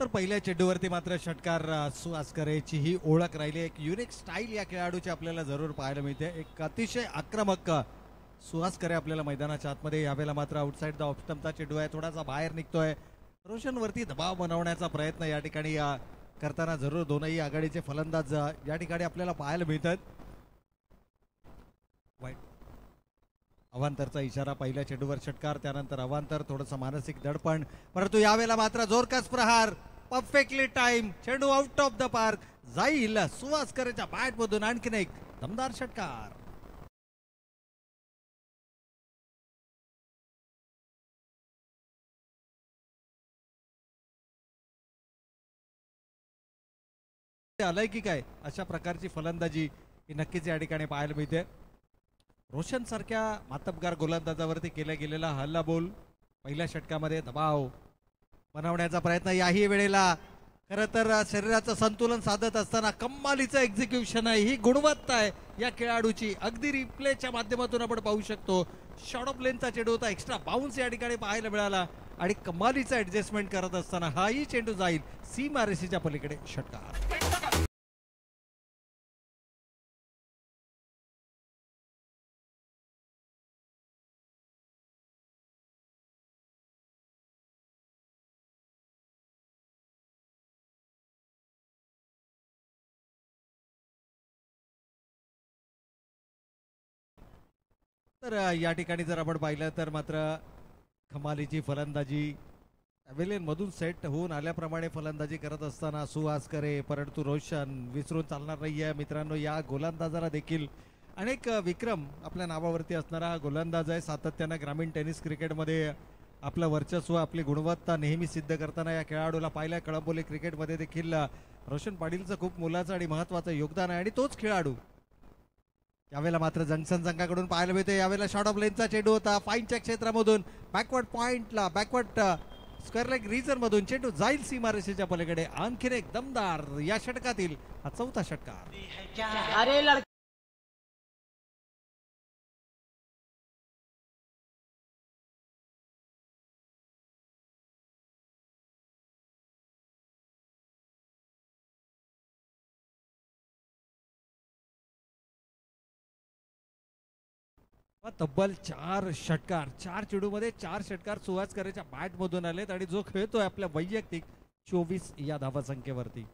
तर पहिल्या चेंडूवरती मात्र षटकार सुहास करेची ही ओळख राहिली. एक युनिक स्टाईल या खेळाडूची आपल्याला जरूर पाहायला मिळते. एक अतिशय आक्रमक सुहास करे आपल्याला मैदानाच्या आतमध्ये. यावेळेला मात्र आउटसाइड द ऑफ स्टंपचा चेंडू आहे, थोडासा बाहेर निघतोय. रोशनवरती दबाव बनवण्याचा प्रयत्न या ठिकाणी करताना जरूर दोनही आघाडीचे फलंदाज या ठिकाणी आपल्याला पाहायला मिळतात. वाईट अवांतरचा इशारा, पहिल्या चेंडूवर षटकार, त्यानंतर अवांतर, थोडंसं मानसिक दडपण, परंतु यावेळेला मात्र जोरकस प्रहार, परफेक्टली टाइम, चेंडू आउट ऑफ द पार्क जाईल. सुहास करेच्या बॅट मधून आणखीन एक दमदार षटकार. आलंय की काय अशा प्रकारची फलंदाजी ही नक्कीच या ठिकाणी पाहायला मिळते. रोशन सारख्या मातबगार गोलंदाजावरती केला गेलेला हल्ला बोल पहिल्या षटकामध्ये दबाव बनवण्याचा प्रयत्न. याही वेळेला खरं तर शरीराचं संतुलन साधत असताना कमालीचं एक्झिक्युशन आहे, ही गुणवत्ता आहे या खेळाडूची. अगदी रिप्लेच्या माध्यमातून आपण पाहू शकतो. शॉर्ट ऑफ लेनचा चेंडू होता, एक्स्ट्रा बाउन्स या ठिकाणी पाहायला मिळाला आणि कमालीचा ऍडजस्टमेंट करत असताना हाही चेंडू जाईल सीमारेषेच्या पलीकडे. षटकार. तर या ठिकाणी जर आपण पाहिलं तर मात्र कमालीची फलंदाजी पॅव्हेलियन मधून सेट होऊन आल्याप्रमाणे फलंदाजी करत असताना सुहास करे, परंतु रोशन विसरून चालणार नाहीये मित्रांनो. या गोलंदाजाला देखील अनेक विक्रम आपल्या नावावरती असणारा गोलंदाज आहे. सातत्यानं ग्रामीण टेनिस क्रिकेटमध्ये आपलं वर्चस्व, आपली गुणवत्ता नेहमी सिद्ध करताना या खेळाडूला पाहिलं. कळंबोली क्रिकेटमध्ये देखील रोशन पाटीलचं खूप मोलाचं आणि महत्वाचं योगदान आहे आणि तोच खेळाडू यावेळेला मात्र जंक्शन संघाकडून पाहायला मिळते. यावेळेला शॉर्ट ऑफ लेनचा चेंडू होता, फाईनच्या क्षेत्रामधून बॅकवर्ड पॉइंटला, बॅकवर्ड स्क्वेअर लेग रिजन मधून चेंडू जाईल सीमारेषेच्या पलीकडे. आणखीन एक दमदार या षटकातील हा चौथा षटकार. तब्बल 4 षटकार, 4 चेंडूमध्ये 4 षटकार सुहास करेच्या बॅट मधून आलेत आणि जो खेळतोय आपल्या वैयक्तिक 24 या धावा संख्येवरती.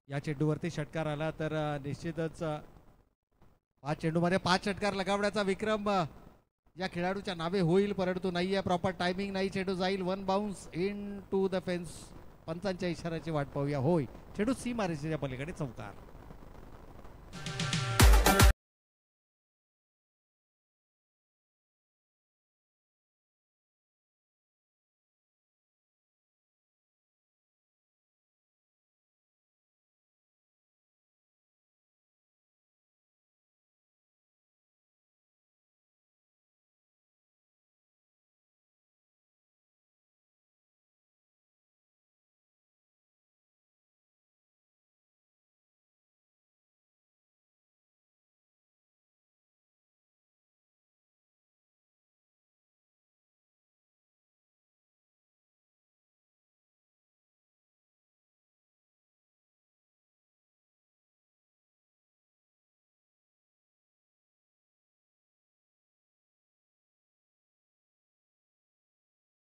या चेंडूवरती षटकार आला तर निश्चितच 5 चेंडूमध्ये 5 षटकार लगावण्याचा विक्रम या खेळाडूच्या नावे होईल, परंतु नाहीये. प्रॉपर टायमिंग नाही, चेंडू जाईल one bounce into the fence. पंचांच्या इशाऱ्याची वाट पाहूया. होय, चेंडू सीमारेषेच्या पलीकडे चौकार.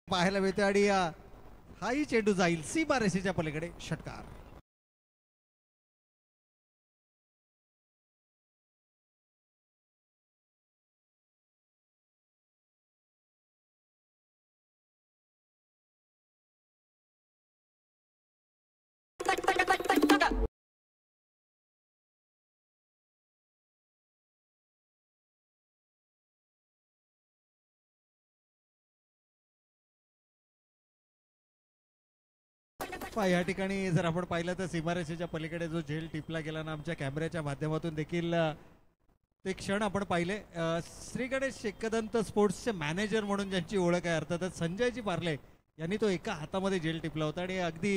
पाहायला मिळते आणि हाही चेंडू जाईल सीमारेषेच्या पलीकडे. षटकार. या ठिकाणी जर आपण पाहिलं तर सीमारेषेच्या पलीकडे जो झेल टिपला गेला ना आमच्या कॅमेऱ्याच्या माध्यमातून देखील ते क्षण आपण पाहिले. श्री गणेश एकदंत स्पोर्ट्सचे मॅनेजर म्हणून ज्यांची ओळख आहे अर्थातच संजयजी पार्ले यांनी तो एका हातामध्ये जेल टिपला होता आणि अगदी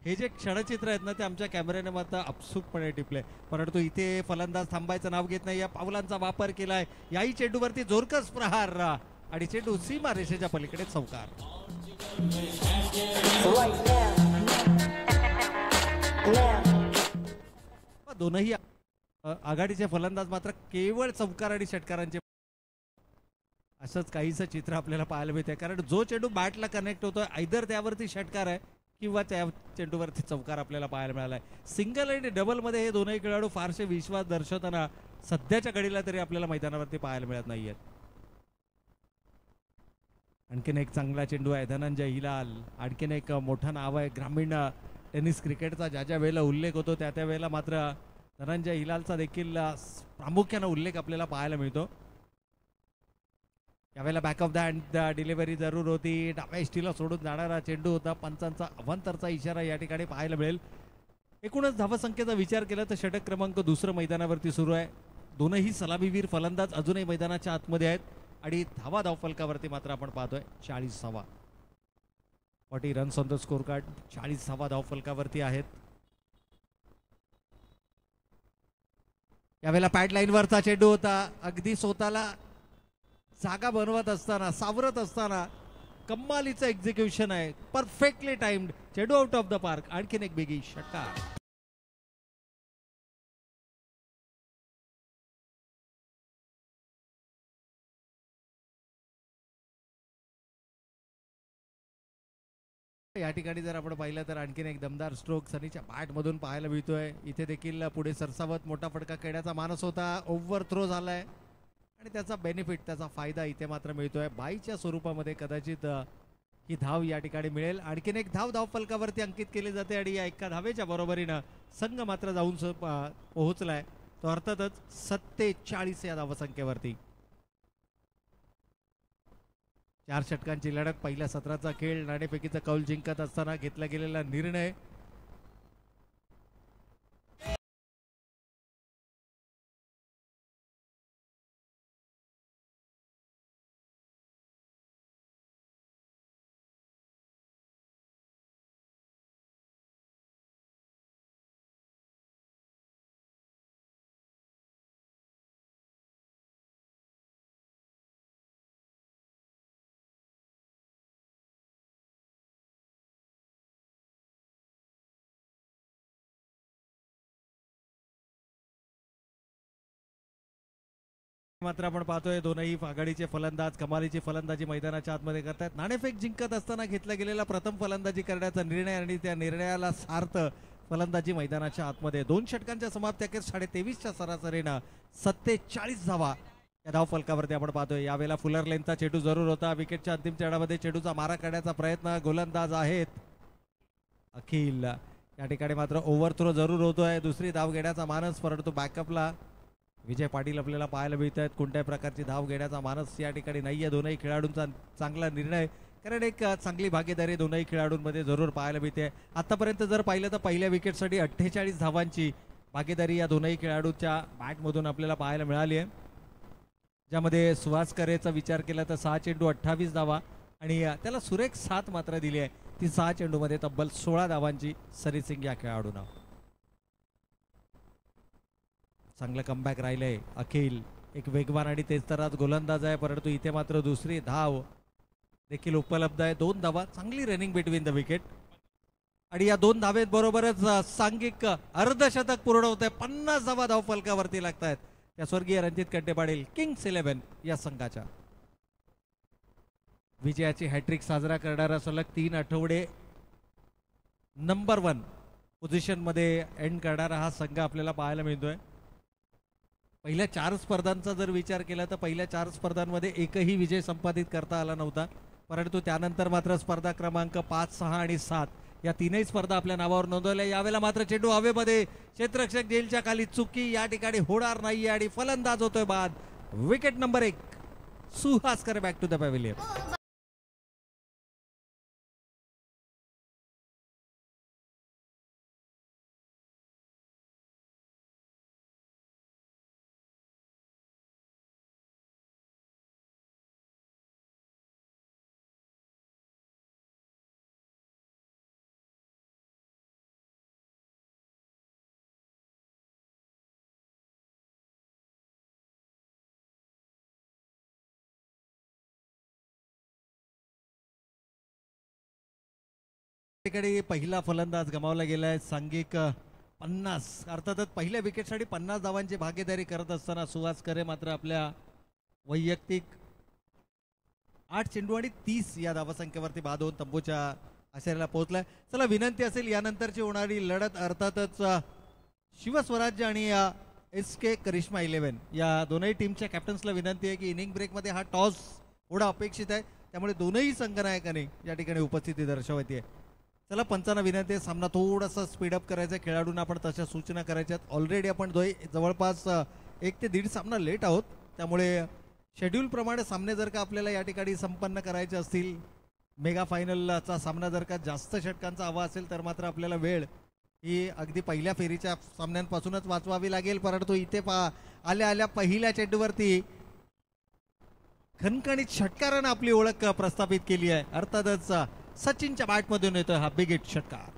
हे जे क्षणचित्र आहेत ना ते आमच्या कॅमेऱ्याने मात्र अपसूकपणे टिपले. परंतु इथे फलंदाज थांबायचं नाव घेत नाही, या पावलांचा वापर केलाय. याही चेंडूवरती जोरकस प्रहार आणि चेंडू सीमारेषेच्या पलीकडे चौकार. Right now. Now. दोनही आघाडीचे फलंदाज मात्र केवळ चौकार आणि षटकारांचे असंच काहीसं चित्र आपल्याला पाहायला मिळते, कारण जो चेंडू बॅटला कनेक्ट होतोय आयदर त्यावरती षटकार आहे किंवा त्या चेंडूवरती चौकार आपल्याला पाहायला मिळालाय. सिंगल आणि डबल मध्ये हे दोनही खेळाडू फारसे विश्वास दर्शवताना सध्याच्या घडीला तरी आपल्याला मैदानावरती पाहायला मिळत नाहीयेत. आणखीन एक चांगला चेंडू आहे धनंजय हिलाल, आणखीन एक मोठं नाव आहे ग्रामीण टेनिस क्रिकेटचा. ज्या ज्या वेळेला उल्लेख होतो त्या त्या वेळेला मात्र धनंजय हिलालचा देखील प्रामुख्याने उल्लेख आपल्याला पाहायला मिळतो. यावेळेला back of the hand delivery जरूर होती, डाव्या इष्टीला सोडून जाणारा चेंडू होता. पंचांचा अवांतरचा इशारा या ठिकाणी पाहायला मिळेल. एकूणच धावसंख्येचा विचार केला तर षटक क्रमांक दुसरं मैदानावरती सुरू आहे. दोनही सलामीवीर फलंदाज अजूनही मैदानाच्या आतमध्ये आहेत आणि धावा धावफलकावरती मात्र आपण पाहतोय 40 धावा. 40 runs on the score card, 40 धावा धावफलकावरती आहेत. यावेळेला पॅड लाईनवरचा चेंडू होता, अगदी स्वतःला जागा बनवत असताना, सावरत असताना कम्मालीचं एक्झिक्युशन आहे. परफेक्टली टाइम्ड चेंडू आउट ऑफ द पार्क. आणखीन एक बिगी षटकार. या ठिकाणी जर आपण पाहिलं तर आणखीन एक दमदार स्ट्रोक सनीच्या बॅट मधून पाहायला मिळतोय. इथे देखील पुढे सरसावत मोठा फटका खेळण्याचा मानस होता, ओव्हर थ्रो झालाय आणि त्याचा बेनिफिट, त्याचा फायदा इथे मात्र मिळतोय. बाईच्या स्वरूपामध्ये कदाचित ही धाव या ठिकाणी मिळेल. आणखीन एक धाव धावफलकावरती अंकित केली जाते आणि या एका धावेच्या बरोबरीनं संघ मात्र जाऊन पोहोचलाय तो अर्थातच 47 या धावसंख्येवरती. 4 षटकांची लढत, पहिल्या सत्राचा खेळ, नाणेफेकीचा कौल जिंकत असताना घेतला गेलेला निर्णय. मात्र आपण पाहतोय दोनही आघाडीचे फलंदाज कमालीची फलंदाजी मैदानाच्या आतमध्ये करतात. नाणेफेक जिंकत असताना घेतला गेलेला प्रथम फलंदाजी करण्याचा निर्णय आणि त्या निर्णयाला सार्थ फलंदाजी मैदानाच्या आतमध्ये. 2 षटकांच्या समाप्ती अखेर 23.5च्या सरासरीनं 47 धावा या धावफलकावरती आपण पाहतोय. यावेळेला फुलर लेनचा चेंडू जरूर होता. विकेटच्या अंतिम चढामध्ये चेंडूचा मारा करण्याचा प्रयत्न, गोलंदाज आहेत अखिल. या ठिकाणी मात्र ओव्हर थ्रो जरूर होतोय, दुसरी धाव घेण्याचा मानस, परंतु बॅकअपला विजय पाटील आपल्याला पाहायला मिळत आहेत. कोणत्याही प्रकारची धाव घेण्याचा मानस या ठिकाणी नाहीये. दोनही खेळाडूंचा चांगला निर्णय, कारण एक चांगली भागीदारी दोनही खेळाडूंमध्ये जरूर पाहायला मिळते. आतापर्यंत जर पाहिलं तर पहिल्या विकेटसाठी 48 धावांची भागीदारी या दोनही खेळाडूंच्या बॅटमधून आपल्याला पाहायला मिळाली आहे, ज्यामध्ये सुहास करेचा विचार केला तर 6 चेंडू 28 धावा आणि त्याला सुरेख साथ मात्र दिली आहे. ती 6 चेंडूमध्ये तब्बल 16 धावांची सरी सिंग या खेळाडूंना. चांगलं कमबॅक राहिलंय अखिल, एक वेगवान आणि तेजतराज गोलंदाज आहे, परंतु इथे मात्र दुसरी धाव देखील उपलब्ध आहे. 2 धावा, चांगली रनिंग बिटवीन द विकेट आणि या 2 धावेत बरोबरच सांघिक अर्धशतक पूर्ण होत आहे. 50 धावा धावफलकावरती लागत आहेत त्या स्वर्गीय रणजित कंटे पाटील किंग्स 11 या संघाच्या. विजयाची हॅट्रिक साजरा करणारा सलग 3 आठवडे नंबर 1 पोझिशन मध्ये एंड करणारा हा संघ आपल्याला पाहायला मिळतोय. पहिल्या 4 स्पर्धांचा जर विचार केला तर पहिल्या 4 स्पर्धांमध्ये एकही विजय संपादित करता आला नव्हता, परंतु त्यानंतर मात्र स्पर्धा क्रमांक 5, 6 आणि 7 या तीनही स्पर्धा आपल्या नावावर नोंदवल्या. यावेळेला मात्र चेंडू हवेमध्ये, क्षेत्ररक्षक जेलच्या खाली, चुकी या ठिकाणी होणार नाहीये आणि फलंदाज होतोय बाद. विकेट नंबर 1 सुहास करे बॅक टू द पॅव्हिलियन. ठिकाणी पहिला फलंदाज गमावला गेलाय. सांघिक 50, अर्थातच पहिल्या विकेटसाठी 50 धावांची भागीदारी करत असताना सुहास करे मात्र आपल्या वैयक्तिक 8 चेंडू आणि 30 या धावसंख्येवरती बाद होऊन तंबूच्या आशेला पोहोचलाय. चला विनंती असेल यानंतरची होणारी लढत अर्थातच शिवस्वराज्य आणि SK करिश्मा 11 या दोनही टीमच्या कॅप्टन्सला विनंती आहे की इनिंग ब्रेकमध्ये हा टॉस थोडा अपेक्षित आहे, त्यामुळे दोनही संघनायकांनी या ठिकाणी उपस्थिती दर्शवते. चला पंचांना विनंती आहे सामना थोडासा स्पीडअप करायचा, खेळाडूंना आपण तशा सूचना करायच्यात. ऑलरेडी आपण जवळपास 1 ते 1.5 सामना लेट आहोत, त्यामुळे शेड्यूल प्रमाणे सामने जर का आपल्याला या ठिकाणी संपन्न करायचे असतील, मेगा फायनलचा सामना जर का जास्त षटकांचा हवा असेल तर मात्र आपल्याला वेळ ही अगदी पहिल्या फेरीच्या सामन्यांपासूनच वाचवावी लागेल. परंतु इथे आल्या आल्या पहिल्या चेंडूवरती खणखणीत षटकारानं आपली ओळख प्रस्थापित केली आहे. अर्थातच सचिनच्या बॅटमधून येतोय हा बिग हिट षटकार.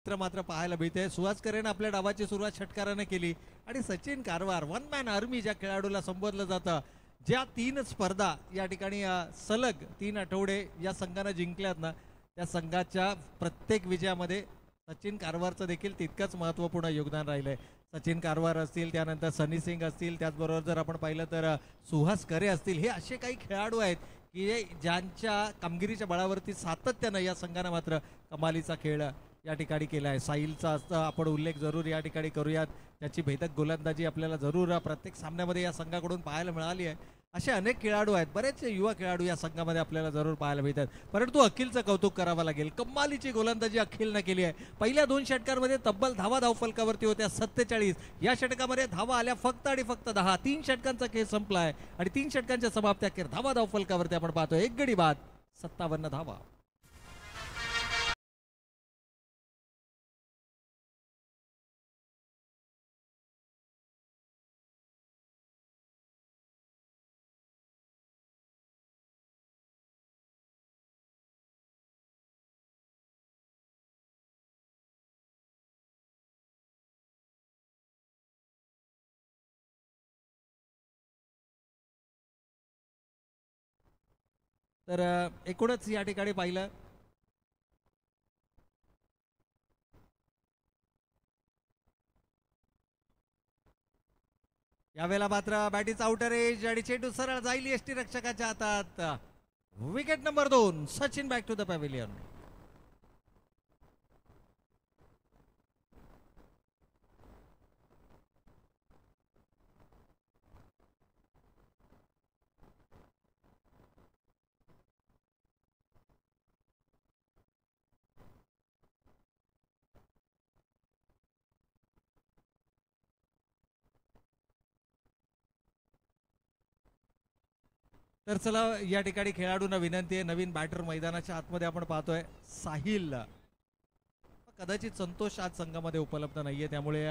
मात्र पाहायला मिळते सुहास करेने आपल्या डावाची सुरुवात षटकाराने केली आणि Sachin Karwar one man army ज्या खेळाडूला संबोधलं जातं, ज्या 3 स्पर्धा या ठिकाणी सलग 3 आठवडे या संघाने जिंकल्यात ना, त्या संघाच्या प्रत्येक विजयामध्ये सचिन कारवारचं देखील तितकंच महत्त्वपूर्ण योगदान राहिलंय. सचिन कारवार असतील, त्यानंतर सनी सिंग असतील, त्याचबरोबर जर आपण पाहिलं तर सुहास करे असतील, हे असे काही खेळाडू आहेत की ज्यांच्या कामगिरीच्या बळावरती सातत्यानं या संघानं मात्र कमालीचा खेळ या ठिकाणी केला आहे. साहिलचा आपण उल्लेख जरूर या ठिकाणी करूयात, त्याची भेदक गोलंदाजी आपल्याला जरूर प्रत्येक सामन्यामध्ये या संघाकडून पाहायला मिळाली आहे. असे अनेक खेळाडू आहेत, बरेचसे युवा खेळाडू या संघामध्ये आपल्याला जरूर पाहायला मिळतात. परंतु अखिलचं कौतुक करावं लागेल, कमालीची गोलंदाजी अखिलनं केली आहे. पहिल्या 2 षटकांमध्ये तब्बल धावा धावफलकावरती होत्या 47, या षटकामध्ये धावा आल्या फक्त आणि फक्त 10. 3 षटकांचा खेळ संपला आहे आणि 3 षटकांच्या समाप्ती अखेर धावा धावफलकावरती आपण पाहतोय 1 गडी बाद 57 धावा. तर एकूणच या ठिकाणी पाहिलं यावेळेला मात्र बॅटीचा आउटर एज आणि चेंडू सरळ जाईल यष्टी रक्षकाच्या हातात. Wicket number 2. Sachin back to the pavilion. तर चला या ठिकाणी खेळाडूंना विनंती आहे, नवीन बॅटर मैदानाच्या आतमध्ये आपण पाहतोय साहिल. कदाचित संतोष आज संघामध्ये उपलब्ध नाहीये, त्यामुळे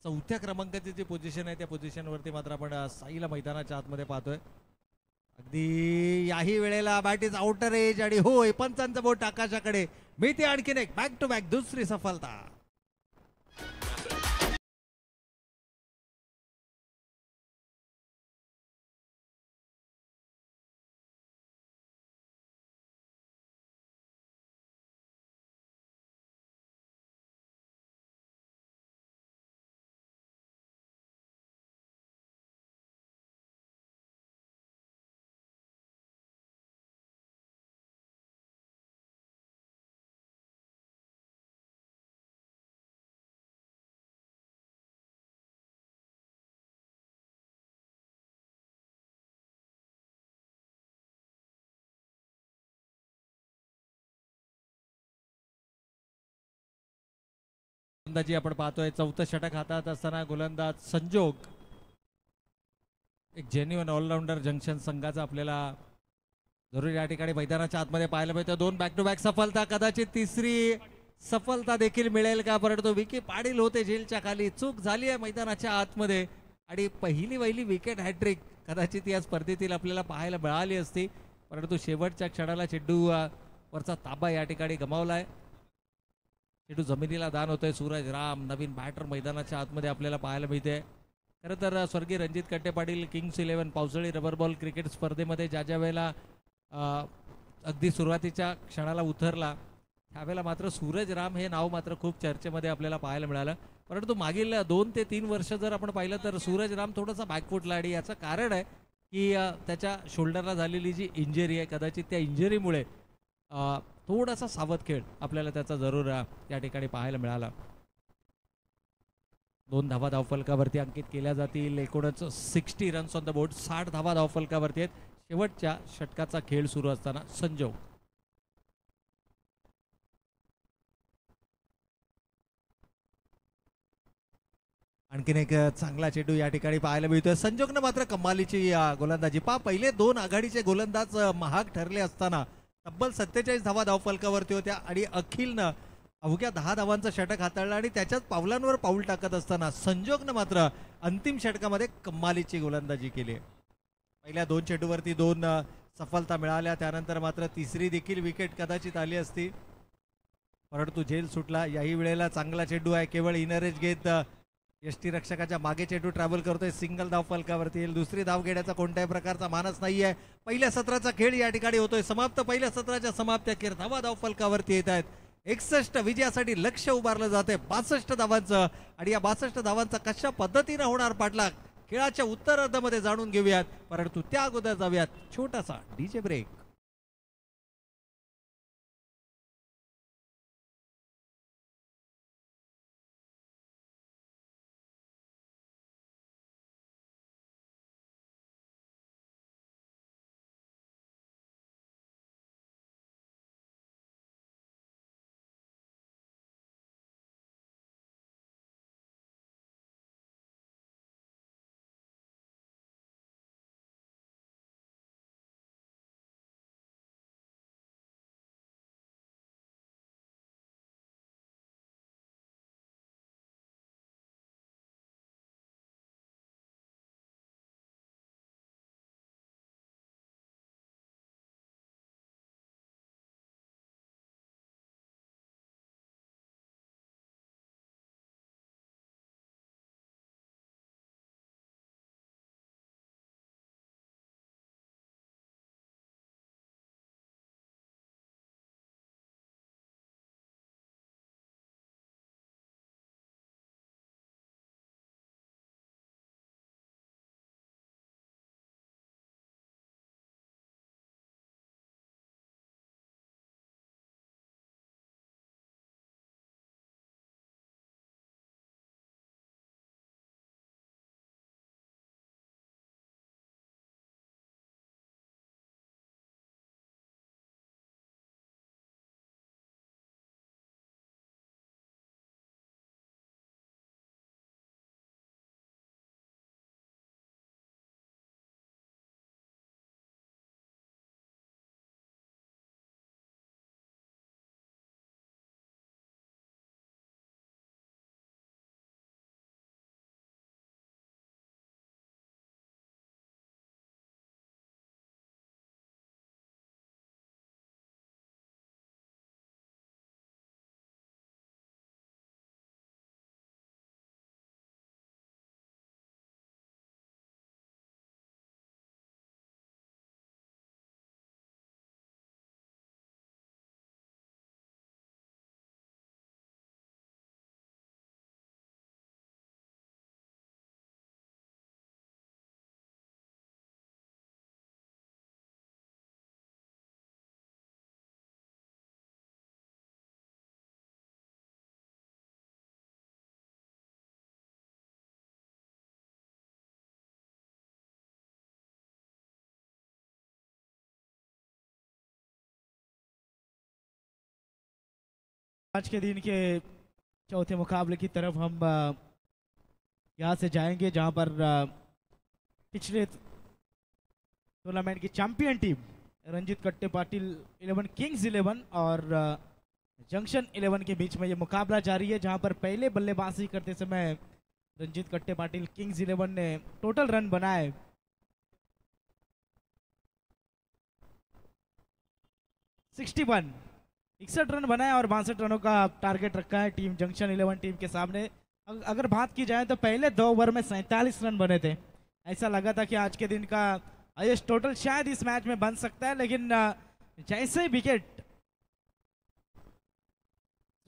4थ्या क्रमांकाची जी पोझिशन आहे त्या पोझिशनवरती मात्र आपण साहिलला मैदानाच्या आतमध्ये पाहतोय. अगदी याही वेळेला बॅटीज आउटर एज आणि होय पंचांचं बोट आकाशाकडे मिळते आणखीन एक बॅक टू बॅक दुसरी सफलता. गोलंदाजी आपण पाहतोय 4थं षटक हातात असताना गोलंदाज संजोग एक जेन्युइन ऑलराऊंडर जंक्शन संघाचा आपल्याला जरूर या ठिकाणी मैदानाच्या आतमध्ये पाहायला मिळतं. 2 बॅक टू बॅक सफलता, कदाचित तिसरी सफलता देखील मिळेल का, परंतु विकी पाटील होते झेलच्या खाली, चूक झाली आहे मैदानाच्या आतमध्ये आणि पहिली विकेट हॅट्रिक कदाचित या स्पर्धेतील आपल्याला पाहायला मिळाली असती, परंतु शेवटच्या क्षणाला चेंडू वरचा ताबा या ठिकाणी गमावलाय. चेंडू जमिनीला दान होतोय. सूरज राम नवीन बॅटर मैदानाच्या आतमध्ये आपल्याला पाहायला मिळते. खरं तर स्वर्गीय रणजित कट्टे पाटील किंग्स 11 पावसाळी रबर बॉल क्रिकेट स्पर्धेमध्ये ज्या वेळेला अगदी सुरुवातीच्या क्षणाला उतरला त्यावेळेला मात्र सूरज राम हे नाव मात्र खूप चर्चेमध्ये आपल्याला पाहायला मिळालं. परंतु मागील 2 ते 3 वर्ष जर आपण पाहिलं तर सूरज राम थोडासा बॅकफुटला आणि याचं कारण आहे की त्याच्या शोल्डरला झालेली जी इंजरी आहे कदाचित त्या इंजरीमुळे थोडासा सावध खेळ आपल्याला त्याचा जरूर या ठिकाणी पाहायला मिळाला. 2 धावा धावफलकावरती अंकित केल्या जातील. एकूणच 60 रन्स ऑन द बोर्ड. 60 धावा धावफलकावरती आहेत. शेवटच्या षटकाचा खेळ सुरू असताना संजो आणखीन एक चांगला चेंडू या ठिकाणी पाहायला मिळतोय. संजोगनं मात्र कमालीची गोलंदाजी. पहिले 2 आघाडीचे गोलंदाज महाग ठरले असताना तब्बल 47 धावा धावफलकावरती होत्या आणि अखिलनं अवघ्या 10 धावांचं षटक हाताळलं आणि त्याच्याच पावलांवर पाऊल टाकत असताना संजोगनं मात्र अंतिम षटकामध्ये कमालीची गोलंदाजी केली. पहिल्या 2 चेंडूवरती 2 सफलता मिळाल्या. त्यानंतर मात्र तिसरी देखील विकेट कदाचित आली असती, परंतु झेल सुटला. याही वेळेला चांगला चेंडू आहे. केवळ इनरेज घेत यष्टीरक्षकाच्या मागे चेंडू ट्रॅव्हल करतोय. सिंगल धाव फलकावरती येईल. दुसरी धाव घेण्याचा कोणत्याही प्रकारचा मानस नाहीये. पहिल्या सत्राचा खेळ या ठिकाणी होतोय समाप्त. पहिल्या सत्राच्या समाप्ती अखेर धावा धाव फलकावरती येत आहेत. 61 विजयासाठी लक्ष उभारलं जाते 62 धावांचं आणि या 62 धावांचा कशा पद्धतीने होणार पाठलाग खेळाच्या उत्तरार्धामध्ये जाणून घेऊयात, परंतु त्या अगोदर जाऊयात छोटासा डीजे ब्रेक. आज के दिन के चौथे मुकाबले की तरफ हम यहाँ से जाएंगे, जहाँ पर पिछले टूर्नामेंट की चैंपियन टीम रंजीत कट्टे पाटिल 11 किंग्स 11 और जंक्शन 11 के बीच में ये मुकाबला जारी है, जहाँ पर पहले बल्लेबाजी करते समय रंजीत कट्टे पाटिल किंग्स 11 ने टोटल रन बनाए 61, 61 रन बनाए और 62 रनों का टारगेट रखा है टीम जंक्शन 11 टीम के सामने। अगर बात की जाए तो पहले 2 ओवर में 47 रन बने थे। ऐसा लगा था कि आज के दिन का हाईएस्ट टोटल शायद इस मैच में बन सकता है, लेकिन जैसे ही विकेट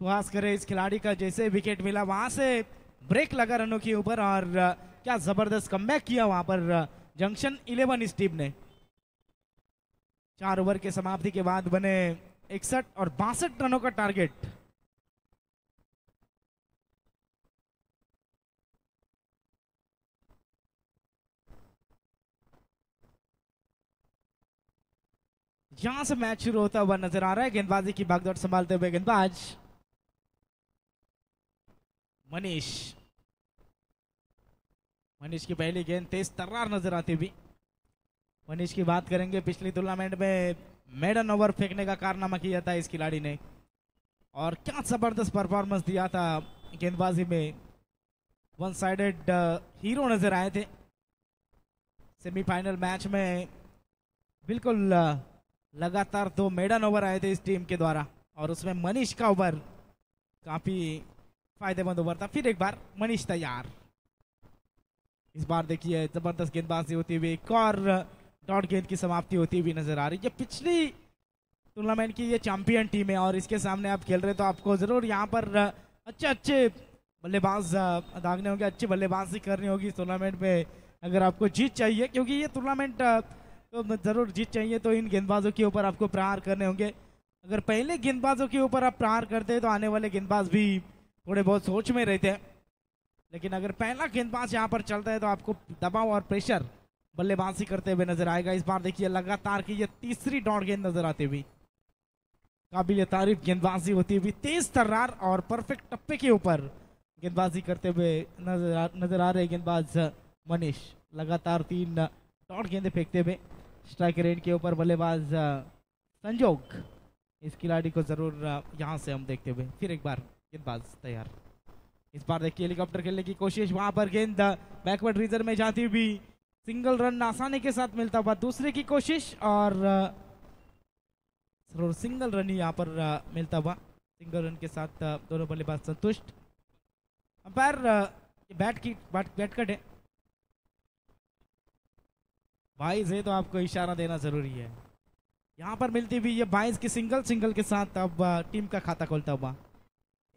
सुहास करे इस खिलाड़ी का, जैसे विकेट मिला वहां से ब्रेक लगा रनों के ऊपर और क्या जबरदस्त कमबैक किया वहां पर जंक्शन 11 इस टीम ने। 4 ओवर के समाप्ति के बाद बने 61 और 62 रनों का टारगेट। यहां से मैच शुरू होता हुआ नजर आ रहा है। गेंदबाजी की भागदौड़ संभालते हुए गेंदबाज मनीष। मनीष की पहली गेंद तेज तर्रार नजर आती हुई। मनीष की बात करेंगे, पिछली टूर्नामेंट में मेडन ओवर फेंकने का कारनामा किया था इस खिलाड़ी ने और क्या जबरदस्त परफॉर्मेंस दिया था गेंदबाजी में। वन साइडेड हीरो नजर आए थे सेमीफाइनल मैच में। बिल्कुल लगातार 2 मेडन ओवर आए थे इस टीम के द्वारा और उसमें मनीष का ओवर काफी फायदेमंद ओवर था। फिर एक बार मनीष तैयार। इस बार देखिए जबरदस्त गेंदबाजी होती हुई, एक और डॉट गेंद की समाप्ति होती हुई नजर आ रही है। पिछली टूर्नामेंट की ये चैंपियन टीम है और इसके सामने आप खेल रहे तो आपको जरूर यहाँ पर अच्छे अच्छे बल्लेबाज दागने होंगे, अच्छी बल्लेबाजी करनी होगी इस टूर्नामेंट में अगर आपको जीत चाहिए, क्योंकि ये टूर्नामेंट तो जरूर जीत चाहिए तो इन गेंदबाजों के ऊपर आपको प्रहार करने होंगे। अगर पहले गेंदबाजों के ऊपर आप प्रहार करते हैं तो आने वाले गेंदबाज भी थोड़े बहुत सोच में रहते हैं, लेकिन अगर पहला गेंदबाज यहाँ पर चलता है तो आपको दबाव और प्रेशर बल्लेबाजी करते हुए नजर आएगा। इस बार देखिए लगातार की ये तीसरी डॉट गेंद नजर आती हुई, काबिल तारीफ गेंदबाजी होती हुई, तेज तर्रार और परफेक्ट टप्पे के ऊपर गेंदबाजी करते हुए नजर आ रहे गेंदबाज मनीष। लगातार 3 डॉट गेंदे फेंकते हुए स्ट्राइक रेंज के ऊपर बल्लेबाज संजोग। इस खिलाड़ी को जरूर यहाँ से हम देखते हुए। फिर एक बार गेंदबाज तैयार। इस बार देखिए हेलीकॉप्टर खेलने की कोशिश, वहां पर गेंद बैकवर्ड रीजन में जाती हुई सिंगल रन आसानी के साथ मिलता हुआ। दूसरे की कोशिश और सिंगल रन ही यहाँ पर मिलता हुआ। सिंगल रन के साथ दोनों बल्लेबाज संतुष्ट। अंपायर बैट कट है, 22 है तो आपको इशारा देना जरूरी है। यहाँ पर मिलती हुई ये 22 की सिंगल के साथ अब टीम का खाता खोलता हुआ।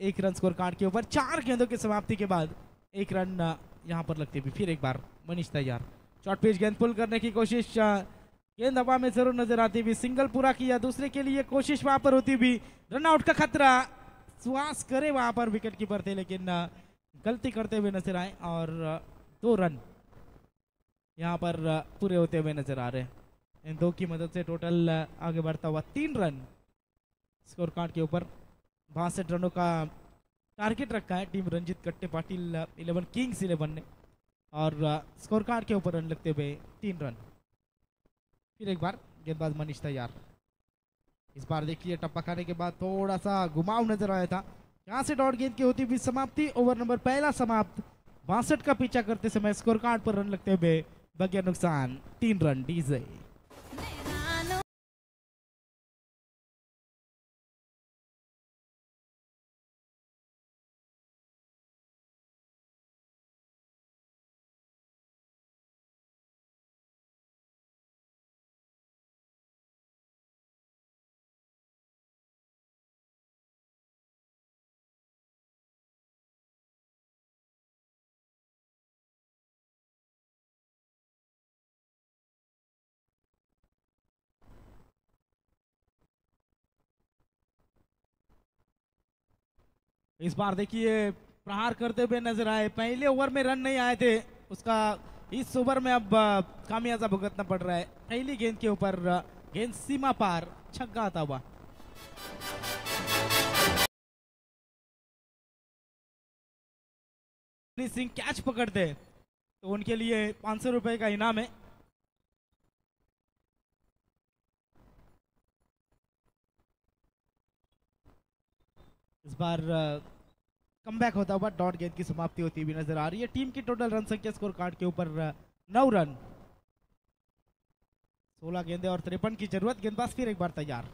1 रन स्कोर कार्ड के ऊपर 4 गेंदों की समाप्ति के बाद 1 रन यहाँ पर लगती हुई। फिर एक बार मनीष तैयार। शॉर्ट पिच गेंद पुल करने की कोशिश, गेंद हवा में जरूर नजर आती हुई। सिंगल पूरा किया, दूसरे के लिए कोशिश वहां पर होती हुई। रन आउट का खतरा, सुहास करे वहां पर विकेट कीपर थे लेकिन गलती करते हुए नजर आए और 2 रन यहाँ पर पूरे होते हुए नजर आ रहे हैं। इन 2 की मदद से टोटल आगे बढ़ता हुआ 3 रन स्कोर कार्ड के ऊपर। 62 रनों का टारगेट रखा है टीम रंजीत कट्टे पाटिल 11 किंग्स 11 ने और स्कोर कार्ड के ऊपर रन लगते हुए 3 रन। फिर एक बार गेंदबाज मनीष तैयार। इस बार देखिए टप्पा खाने के बाद थोड़ा सा घुमाव नजर आया था। यहाँ से डॉट गेंद की होती हुई समाप्ति। ओवर नंबर पहला समाप्त। 62 का पीछा करते समय स्कोर कार्ड पर रन लगते हुए बगैर नुकसान 3 रन डीजे। इस बार देखिए प्रहार करते हुए नजर आए। पहले ओवर में रन नहीं आए थे, उसका इस ओवर में अब खामियाजा भुगतना पड़ रहा है। पहली गेंद के ऊपर गेंद सीमा पार छक्का आता हुआ। सिंह कैच पकड़ते तो उनके लिए 500 रुपए का इनाम है। इस बार कमबैक होता हुआ डॉट गेंद की समाप्ति होती हुई नजर आ रही है। टीम की टोटल रन संख्या स्कोर कार्ड के ऊपर 9 रन। 16 गेंदे और 53 की जरूरत। गेंदबाज फिर एक बार तैयार।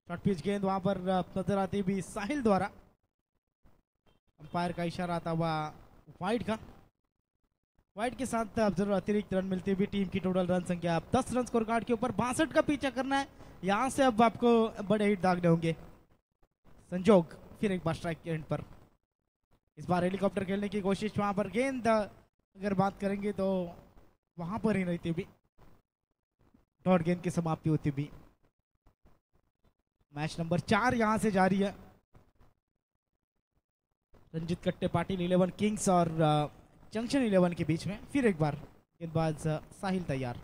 शॉर्ट पिच गेंद वहां पर नजर आती हुई साहिल द्वारा। अंपायर का इशारा आता हुआ वाइड का। वाइड के साथ अब जरूर अतिरिक्त रन मिलती हुई टीम की टोटल रन संख्या 10 रन स्कोर कार्ड के ऊपर। 62 का पीछा करना है। यहां से अब आपको बड़े हिट दागने होंगे। संजोग फिर एक बार स्ट्राइक के एंड पर। इस बार हेलीकॉप्टर खेलने की कोशिश। वहां पर गेंद अगर बात करेंगे तो वहां पर ही रहती हुई डॉट गेंद की समाप्ति होती हुई। मैच नंबर 4 यहां से जारी है। रंजित कट्टे पाटिल 11 किंग्स और जंक्शन 11 के बीच में। फिर एक बार गेंदबाज साहिल तैयार।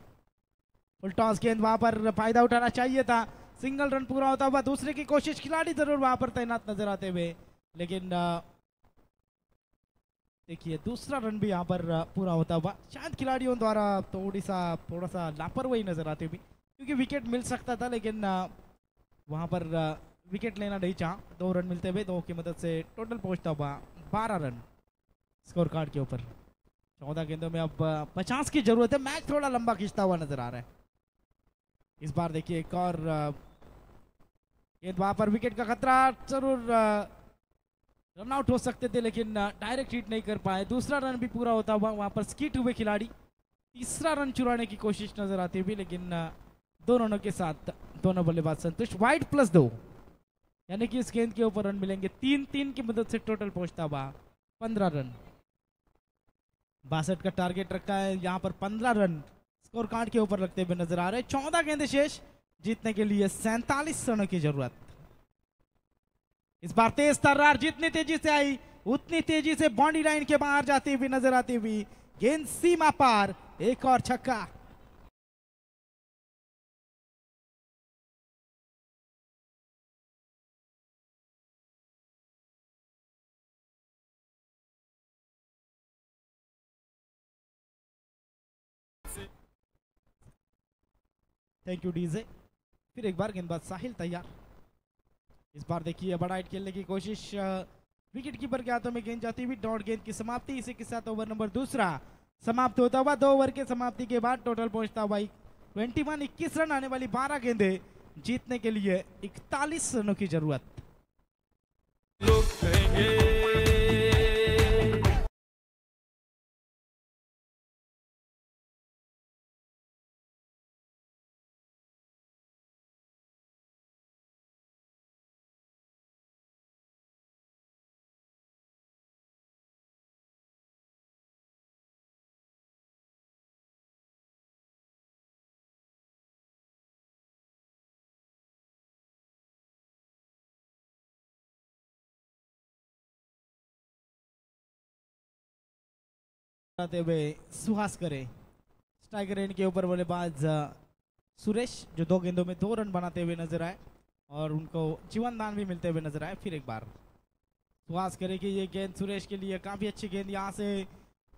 फुल टॉस गेंद वहां पर फायदा उठाना चाहिए था। सिंगल रन पूरा होता हुआ दूसरे की कोशिश। खिलाड़ी जरूर वहां पर तैनात नजर आते हुए, लेकिन देखिए दूसरा रन भी यहाँ पर पूरा होता हुआ शायद खिलाड़ियों द्वारा थोड़ा सा लापरवाही नजर आती हुई, क्योंकि विकेट मिल सकता था लेकिन वहां पर विकेट लेना नहीं चाहा। 2 रन मिलते हुए 2 की मदद से टोटल पहुंचता हुआ 12 रन स्कोर कार्ड के ऊपर। 14 गेंदों में अब 50 की जरूरत है। मैच थोड़ा लंबा खींचता हुआ नजर आ रहा है। इस बार देखिए एक और गेंद वहां पर विकेट का खतरा। जरूर रन आउट हो सकते थे लेकिन डायरेक्ट हिट नहीं कर पाए। दूसरा रन भी पूरा होता हुआ वहां पर स्किट हुए खिलाड़ी। तीसरा रन चुराने की कोशिश नजर आती हुई, लेकिन 2 रनों के साथ दोनों बल्लेबाज संतुष्ट। वाइड +2 यानी कि इस गेंद के ऊपर रन मिलेंगे। 3-3 की मदद से टोटल पहुंचता हुआ 15 रन। 62 का टारगेट रखा है। यहाँ पर 15 रन स्कोर कार्ड के ऊपर लगते हुए नजर आ रहे हैं। 14 गेंदे शेष। जीतने के लिए 47 रनों की जरूरत। इस बार तेज तर्रार जितनी तेजी से आई उतनी तेजी से बाउंड्री लाइन के बाहर जाती हुई नजर आती हुई। गेंद सीमा पार। एक और छक्का। Thank you DJ. फिर एक बार गेंदबाज साहिल तैयार। इस बार देखिए बड़ा हिट खेलने की कोशिश। विकेट कीपर के हाथों में गेंद जाती हुई डॉट गेंद की समाप्ति। इसी के साथ ओवर नंबर दूसरा समाप्त होता हुआ। 2 ओवर के समाप्ति के बाद टोटल पहुंचता हुआ 21 रन। आने वाली 12 गेंदे। जीतने के लिए 41 रनों की जरूरत। हुए सुहास करे। स्ट्राइकर एंड के ऊपर बल्लेबाज सुरेश, जो 2 गेंदों में 2 रन बनाते हुए नजर आए और उनको जीवन दान भी मिलते हुए नजर आए। फिर एक बार सुहास करे कि ये गेंद सुरेश के लिए काफी अच्छी गेंद। यहाँ से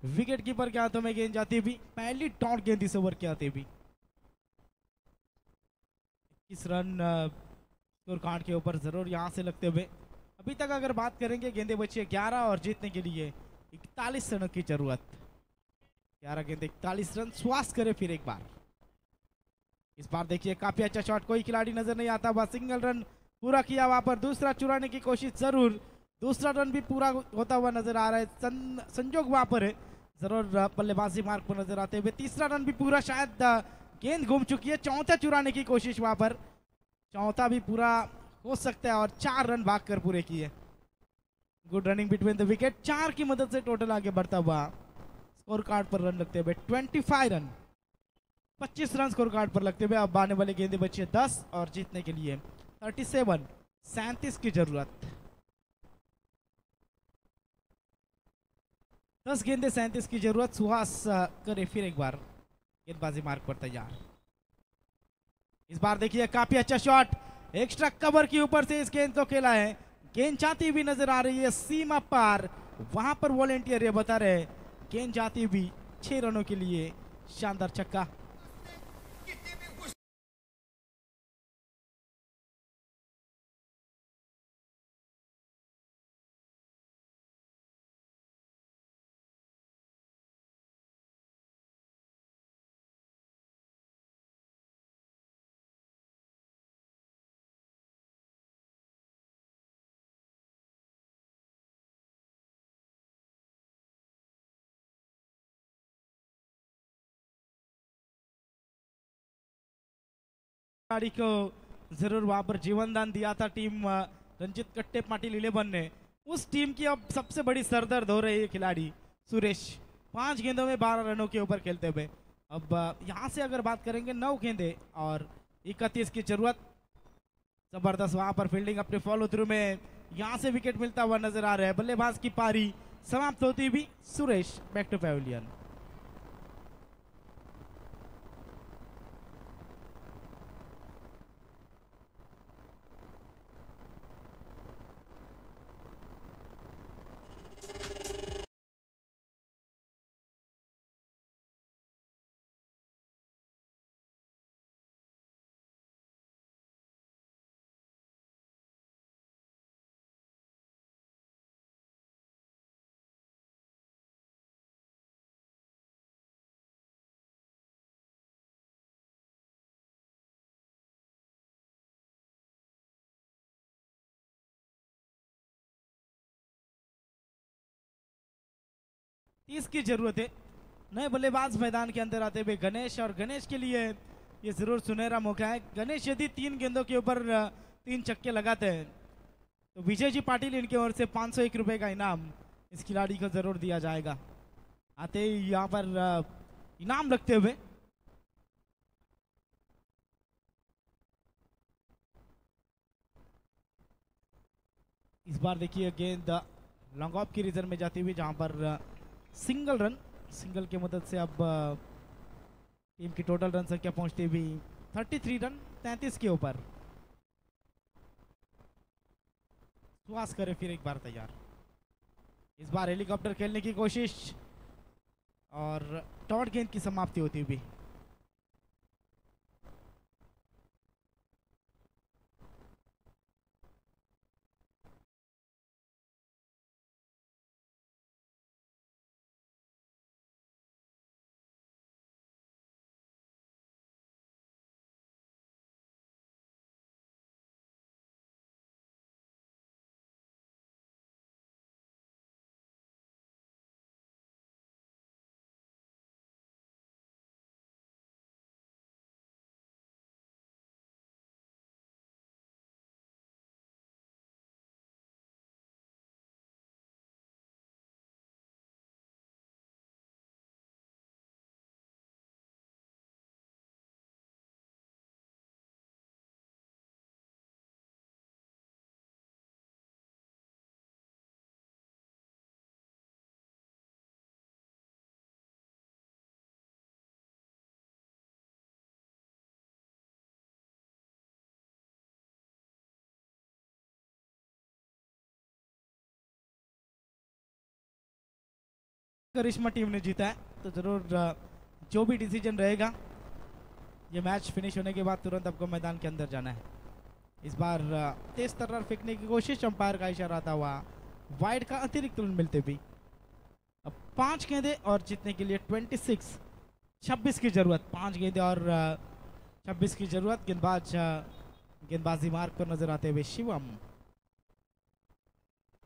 विकेट कीपर के हाथों में गेंद जाती हुई। पहली डॉट गेंद इस ओवर के आते हुई। 21 रन स्कोर कार्ड के ऊपर जरूर यहाँ से लगते हुए। अभी तक अगर बात करेंगे गेंदे बची है 11 और जीतने के लिए 41 रनों की जरूरत। 11 गेंदे 41 रन। सुहास करे फिर एक बार। इस बार देखिए काफी अच्छा शॉट। कोई खिलाड़ी नजर नहीं आता। वह सिंगल रन पूरा किया। वहां पर दूसरा चुराने की कोशिश। जरूर दूसरा रन भी पूरा होता हुआ नजर आ रहा है। संजोग वहां पर है। जरूर बल्लेबाजी मार्ग पर नजर आते हुए। तीसरा रन भी पूरा। शायद गेंद घूम चुकी है। चौथा चुराने की कोशिश वहां पर। चौथा भी पूरा हो सकता है और 4 रन भागकर पूरे किए। Good running between the wicket. 4 की मदद से टोटल आगे बढ़ता हुआ स्कोर कार्ड पर रन लगते हुए 25 रन। 25 रन स्कोर कार्ड पर लगते हुए। अब आने वाले गेंदे बची है 10 और जीतने के लिए 37 की जरूरत। 10 गेंदे 37 की जरूरत। सुहास करे फिर एक बार। गेंदबाजी मार्ग पर तैयार। इस बार देखिए काफी अच्छा शॉट। एक्स्ट्रा कवर के ऊपर से इस गेंद को खेला है। गेंद जाती हुई नजर आ रही है सीमा पार। वहां पर वॉलेंटियर ये बता रहे गेंद जाती हुई 6 रनों के लिए। शानदार छक्का। खिलाड़ी को जरूर वहां पर जीवनदान दिया था टीम रंजित कट्टे पाटिल 11 ने। उस टीम की अब सबसे बड़ी सरदर्द हो रही है खिलाड़ी सुरेश, 5 गेंदों में 12 रनों के ऊपर खेलते हुए। अब यहाँ से अगर बात करेंगे 9 गेंदे और 31 की जरूरत। जबरदस्त वहां पर फील्डिंग अपने फॉलो थ्रू में, यहाँ से विकेट मिलता हुआ नजर आ रहा है। बल्लेबाज की पारी समाप्त होती भी। Suresh back to pavilion. तीस की जरूरत है। नए बल्लेबाज मैदान के अंदर आते हुए गणेश, और गणेश के लिए ये जरूर सुनहरा मौका है। गणेश यदि 3 गेंदों के ऊपर 3 छक्के लगाते हैं तो विजय जी पाटिल इनकी ओर से 501 रुपए का इनाम इस खिलाड़ी को जरूर दिया जाएगा। आते ही यहाँ पर इनाम रखते हुए इस बार देखिए गेंद लॉन्ग ऑफ की रिजर्व में जाती हुई, जहां पर सिंगल रन, सिंगल की मदद से अब टीम की टोटल रन संख्या पहुंचती हुई 33 रन 33 के ऊपर। सुहास करे फिर एक बार तैयार। इस बार हेलीकॉप्टर खेलने की कोशिश और डॉट गेंद की समाप्ति होती हुई। करिश्मा टीम ने जीता है, तो जरूर जो भी डिसीजन रहेगा ये मैच फिनिश होने के बाद तुरंत आपको मैदान के अंदर जाना है। इस बार तेज तर्रार फेंकने की कोशिश, अंपायर का इशारा आता हुआ वाइड का अतिरिक्त रन मिलते भी। अब 5 गेंदे और जीतने के लिए 26 की जरूरत, 5 गेंदे और 26 की जरूरत। गेंदबाजी मार्ग पर नजर आते हुए शिवम।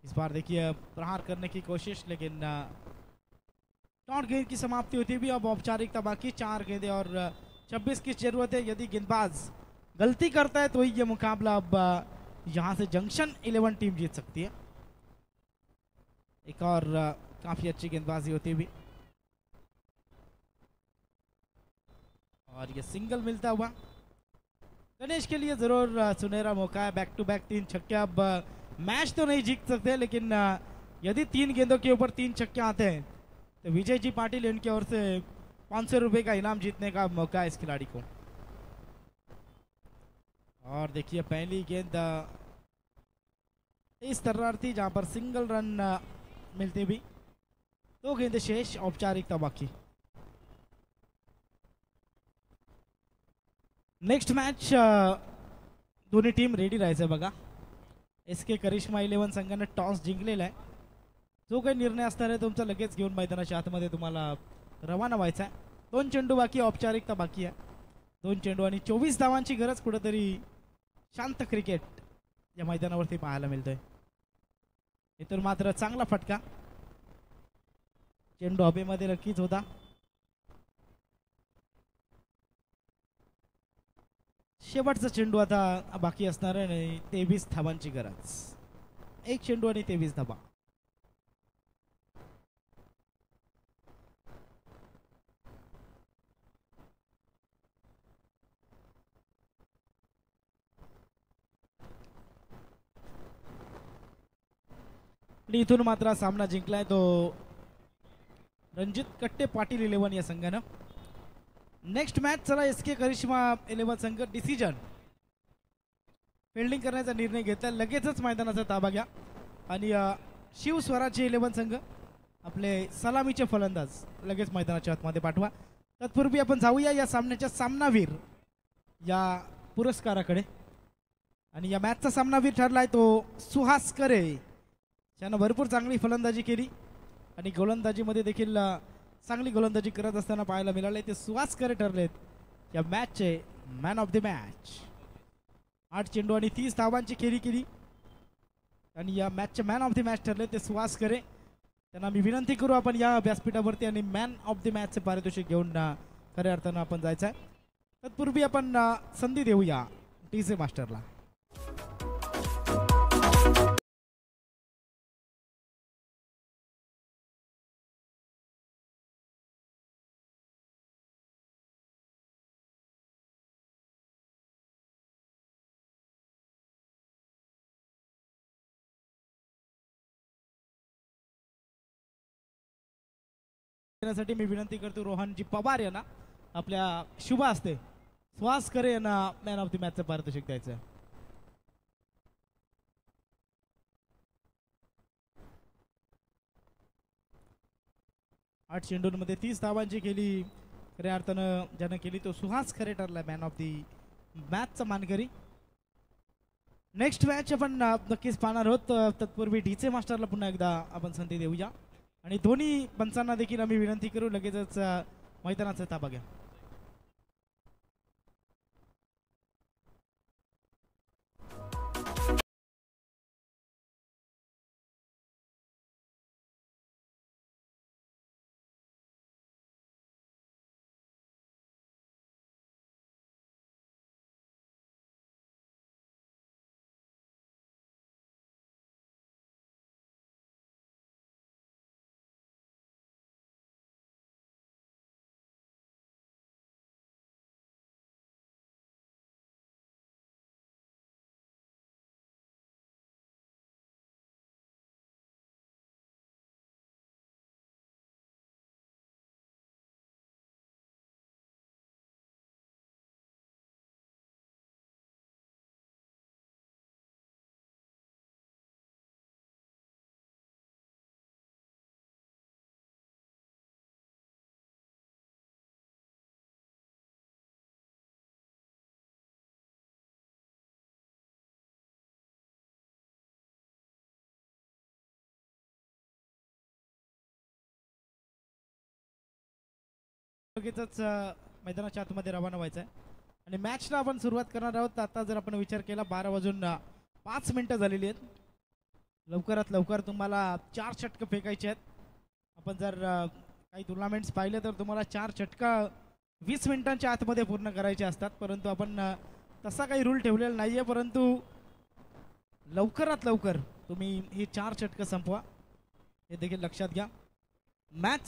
इस बार देखिए प्रहार करने की कोशिश, लेकिन डॉट गेंद की समाप्ति होती भी। अब औपचारिकता बाकी, 4 गेंदे और 26 की जरूरत है। यदि गेंदबाज गलती करता है तो ये मुकाबला अब यहां से जंक्शन 11 टीम जीत सकती है। एक और काफी अच्छी गेंदबाजी होती भी, और ये सिंगल मिलता हुआ गणेश के लिए जरूर सुनहरा मौका है। बैक टू बैक 3 छक्के। अब मैच तो नहीं जीत सकते, लेकिन यदि 3 गेंदों के ऊपर 3 छक्के आते हैं तो विजय जी पाटिल इनकी ओर से 500 रुपए का इनाम जीतने का मौका है इस खिलाड़ी को। और देखिए पहली गेंद इस तरह थी जहां पर सिंगल रन मिलते भी। 2 गेंदें शेष, औपचारिकता बाकी। नेक्स्ट मैच दोन्ही टीम रेडी राहायचं बघा। SK करिश्मा 11 संघाने टॉस जिंकलेला आहे। जो काही निर्णय असणार आहे तुमचा लगेच घेऊन मैदानाच्या आतमध्ये तुम्हाला रवाना व्हायचा आहे। 2 चेंडू बाकी, औपचारिकता बाकी आहे। 2 चेंडू आणि 24 धावांची गरज, कुठेतरी शांत क्रिकेट या मैदानावरती पाहायला मिळतोय। इथून मात्र चांगला फटका, चेंडू हवेमध्ये नक्कीच होता। शेवटचा चेंडू आता बाकी असणार आहे आणि 23 धावांची गरज. एक चेंडू आणि 23 धावा. आणि इथून मात्र सामना जिंकलाय तो रणजित कट्टे पाटील 11 या संघानं. नेक्स्ट मॅच चला SK करिश्मा 11 संघ डिसिजन फिल्डिंग करण्याचा निर्णय घेतला. लगेचच मैदानाचा ताबा घ्या आणि शिव स्वराज्य 11 संघ आपले सलामीचे फलंदाज लगेच मैदानाच्या आतमध्ये पाठवा. तत्पूर्वी आपण जाऊया या सामन्याच्या सामनावीर या पुरस्काराकडे. आणि या मॅचचा सामनावीर ठरलाय तो सुहास करे, ज्यानं भरपूर चांगली फलंदाजी केली आणि गोलंदाजीमध्ये देखील चांगली गोलंदाजी करत असताना पाहायला मिळाले. ते सुहास करे ठरलेत या मॅचचे मॅन ऑफ द मॅच. 8 चेंडू आणि 30 धावांची खेळी केली आणि या मॅचचे मॅन ऑफ द मॅच ठरले ते सुहास करे. त्यांना मी विनंती करू आपण या व्यासपीठावरती आणि मॅन ऑफ द मॅचचे पारितोषिक घेऊन खऱ्या अर्थानं आपण जायचं आहे. तत्पूर्वी आपण संधी देऊया TJ मास्टरला. साठी मी विनंती करतो रोहनजी पवार यांना आपल्या शुभ हस्ते सुहास करे यांना मॅन ऑफ द मॅचचं पारितोषिक द्यायचं आहे. आठ चेंडूंमध्ये 30 धावांची केली खऱ्या अर्थानं ज्यानं केली तो सुहास खरे ठरला मॅन ऑफ द मॅचचा मानकरी. नेक्स्ट मॅच आपण नक्कीच पाहणार आहोत. तत्पूर्वी TJ मास्टरला पुन्हा एकदा आपण संधी देऊया आणि दोन्ही पंचांना देखील आम्ही विनंती करू लगेचच मैदानाचा ताबा घ्या. लगेचच मैदानाच्या आतमध्ये रवाना व्हायचं आहे आणि मॅचला आपण सुरुवात करणार आहोत. आता जर आपण विचार केला 12 वाजून 5 मिनिटं झालेली आहेत. लवकरात लवकर तुम्हाला 4 षटकं फेकायचे आहेत. आपण जर काही टुर्नामेंट्स पाहिले तर तुम्हाला 4 षटका 20 मिनिटांच्या आतमध्ये पूर्ण करायचे असतात, परंतु आपण तसा काही रूल ठेवलेला नाही आहे. परंतु लवकरात लवकर तुम्ही ही 4 षटकं संपवा हे देखील लक्षात घ्या. मॅच